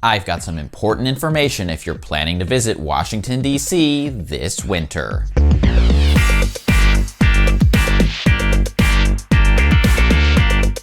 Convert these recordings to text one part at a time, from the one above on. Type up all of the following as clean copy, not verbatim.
I've got some important information if you're planning to visit Washington, D.C. this winter.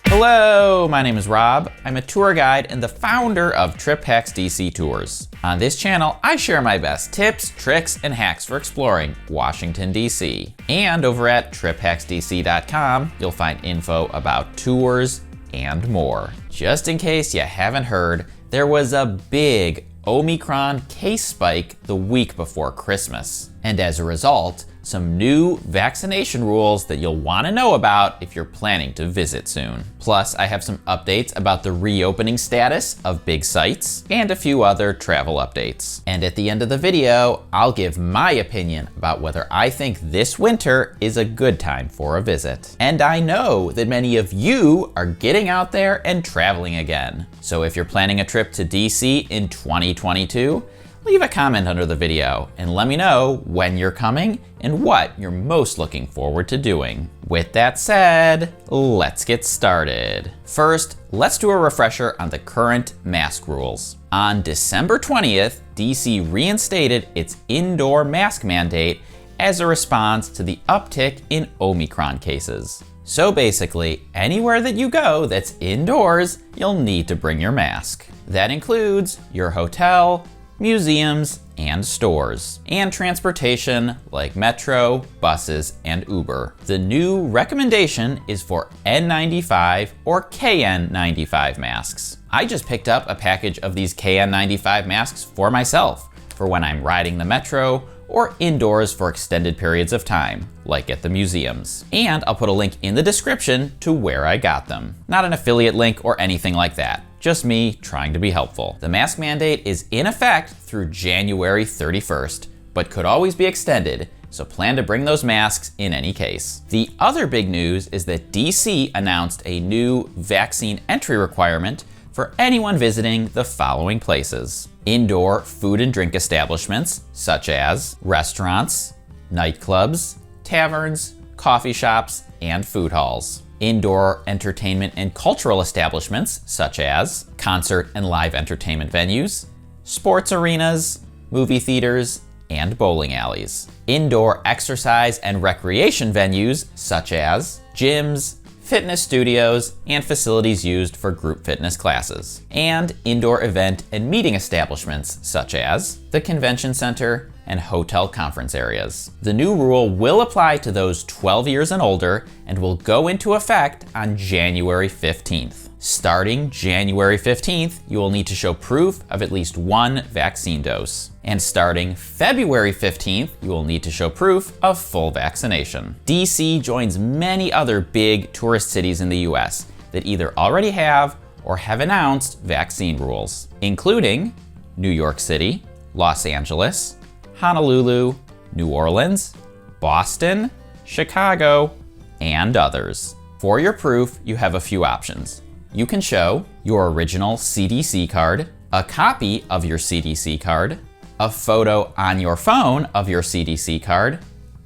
Hello, my name is Rob. I'm a tour guide and the founder of Trip Hacks DC Tours. On this channel, I share my best tips, tricks, and hacks for exploring Washington, D.C. And over at triphacksdc.com, you'll find info about tours and more. Just in case you haven't heard, there was a big Omicron case spike the week before Christmas. And as a result, some new vaccination rules that you'll want to know about if you're planning to visit soon. Plus, I have some updates about the reopening status of big sites and a few other travel updates. And at the end of the video, I'll give my opinion about whether I think this winter is a good time for a visit. And I know that many of you are getting out there and traveling again. So if you're planning a trip to DC in 2022, leave a comment under the video and let me know when you're coming and what you're most looking forward to doing. With that said, let's get started. First, let's do a refresher on the current mask rules. On December 20th, DC reinstated its indoor mask mandate as a response to the uptick in Omicron cases. So basically, anywhere that you go that's indoors, you'll need to bring your mask. That includes your hotel, museums, and stores, and transportation like metro, buses, and Uber. The new recommendation is for N95 or KN95 masks. I just picked up a package of these KN95 masks for myself for when I'm riding the metro or indoors for extended periods of time, like at the museums. And I'll put a link in the description to where I got them. Not an affiliate link or anything like that. Just me trying to be helpful. The mask mandate is in effect through January 31st, but could always be extended, so plan to bring those masks in any case. The other big news is that DC announced a new vaccine entry requirement for anyone visiting the following places: indoor food and drink establishments, such as restaurants, nightclubs, taverns, coffee shops, and food halls. Indoor entertainment and cultural establishments, such as concert and live entertainment venues, sports arenas, movie theaters, and bowling alleys. Indoor exercise and recreation venues, such as gyms, fitness studios, and facilities used for group fitness classes. And indoor event and meeting establishments, such as the convention center and hotel conference areas. The new rule will apply to those 12 years and older and will go into effect on January 15th. Starting January 15th, you will need to show proof of at least one vaccine dose. And starting February 15th, you will need to show proof of full vaccination. DC joins many other big tourist cities in the US that either already have or have announced vaccine rules, including New York City, Los Angeles, Honolulu, New Orleans, Boston, Chicago, and others. For your proof, you have a few options. You can show your original CDC card, a copy of your CDC card, a photo on your phone of your CDC card,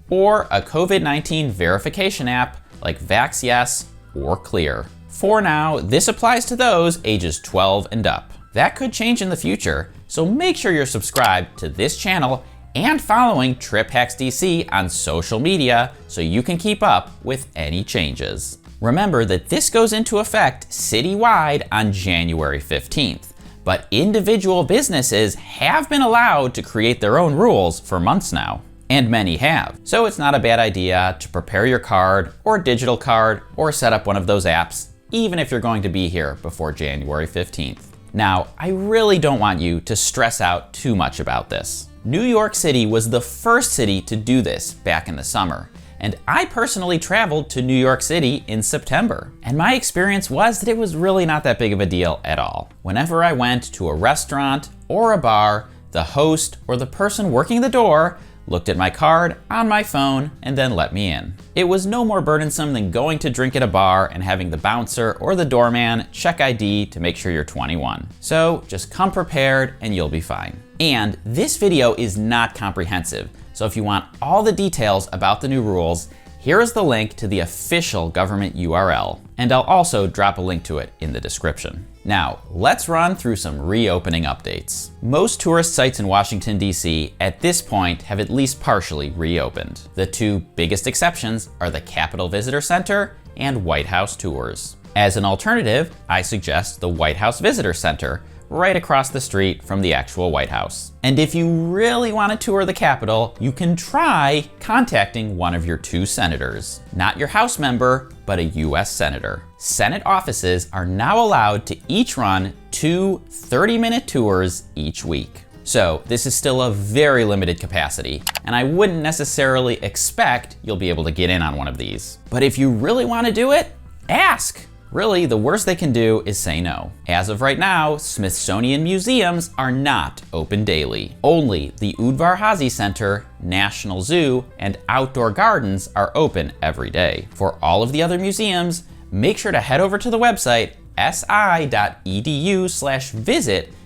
or a COVID-19 verification app like VaxYes or Clear. For now, this applies to those ages 12 and up. That could change in the future, so make sure you're subscribed to this channel and following Trip Hacks DC on social media so you can keep up with any changes. Remember that this goes into effect citywide on January 15th, but individual businesses have been allowed to create their own rules for months now, and many have. So it's not a bad idea to prepare your card or digital card or set up one of those apps, even if you're going to be here before January 15th. Now, I really don't want you to stress out too much about this. New York City was the first city to do this back in the summer, and I personally traveled to New York City in September. And my experience was that it was really not that big of a deal at all. Whenever I went to a restaurant or a bar, the host or the person working the door looked at my card on my phone and then let me in. It was no more burdensome than going to drink at a bar and having the bouncer or the doorman check ID to make sure you're 21. So just come prepared and you'll be fine. And this video is not comprehensive, so if you want all the details about the new rules, here is the link to the official government URL, and I'll also drop a link to it in the description. Now, let's run through some reopening updates. Most tourist sites in Washington, D.C. at this point have at least partially reopened. The two biggest exceptions are the Capitol Visitor Center and White House tours. As an alternative, I suggest the White House Visitor Center, right across the street from the actual White House. And if you really want to tour the Capitol, you can try contacting one of your two senators. Not your House member, but a US senator. Senate offices are now allowed to each run 2 30-minute tours each week. So this is still a very limited capacity, and I wouldn't necessarily expect you'll be able to get in on one of these. But if you really want to do it, ask. Really, the worst they can do is say no. As of right now, Smithsonian museums are not open daily. Only the Udvar Hazy Center, National Zoo, and Outdoor Gardens are open every day. For all of the other museums, make sure to head over to the website si.edu/visit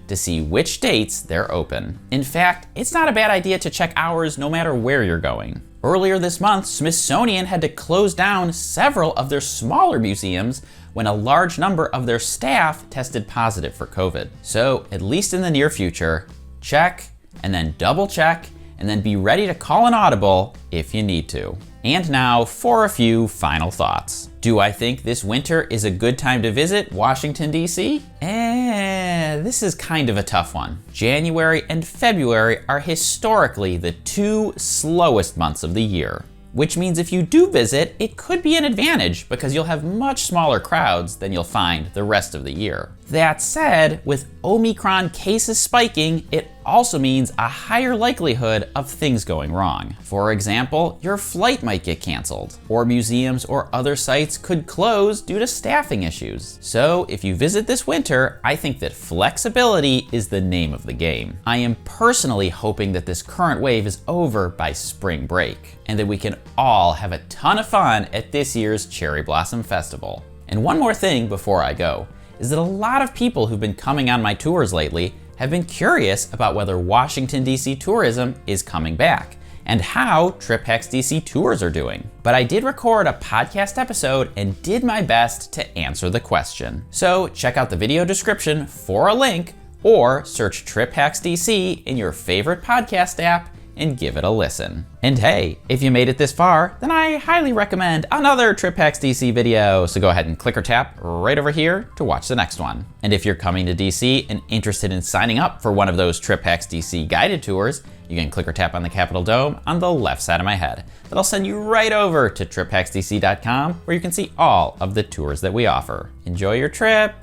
to see which dates they're open. In fact, it's not a bad idea to check hours no matter where you're going. Earlier this month, Smithsonian had to close down several of their smaller museums when a large number of their staff tested positive for COVID. So, at least in the near future, check and then double check and then be ready to call an audible if you need to. And now for a few final thoughts. Do I think this winter is a good time to visit Washington, D.C.? This is kind of a tough one. January and February are historically the two slowest months of the year, which means if you do visit, it could be an advantage because you'll have much smaller crowds than you'll find the rest of the year. That said, with Omicron cases spiking, it also means a higher likelihood of things going wrong. For example, your flight might get canceled, or museums or other sites could close due to staffing issues. So if you visit this winter, I think that flexibility is the name of the game. I am personally hoping that this current wave is over by spring break, and that we can all have a ton of fun at this year's Cherry Blossom Festival. And one more thing before I go, is that a lot of people who've been coming on my tours lately have been curious about whether Washington, D.C. tourism is coming back and how TripHacks DC tours are doing. But I did record a podcast episode and did my best to answer the question. So check out the video description for a link or search TripHacks DC in your favorite podcast app and give it a listen. And hey, if you made it this far, then I highly recommend another TripHacks DC video, so go ahead and click or tap right over here to watch the next one. And if you're coming to DC and interested in signing up for one of those TripHacks DC guided tours, you can click or tap on the Capitol Dome on the left side of my head. That'll send you right over to triphacksdc.com where you can see all of the tours that we offer. Enjoy your trip!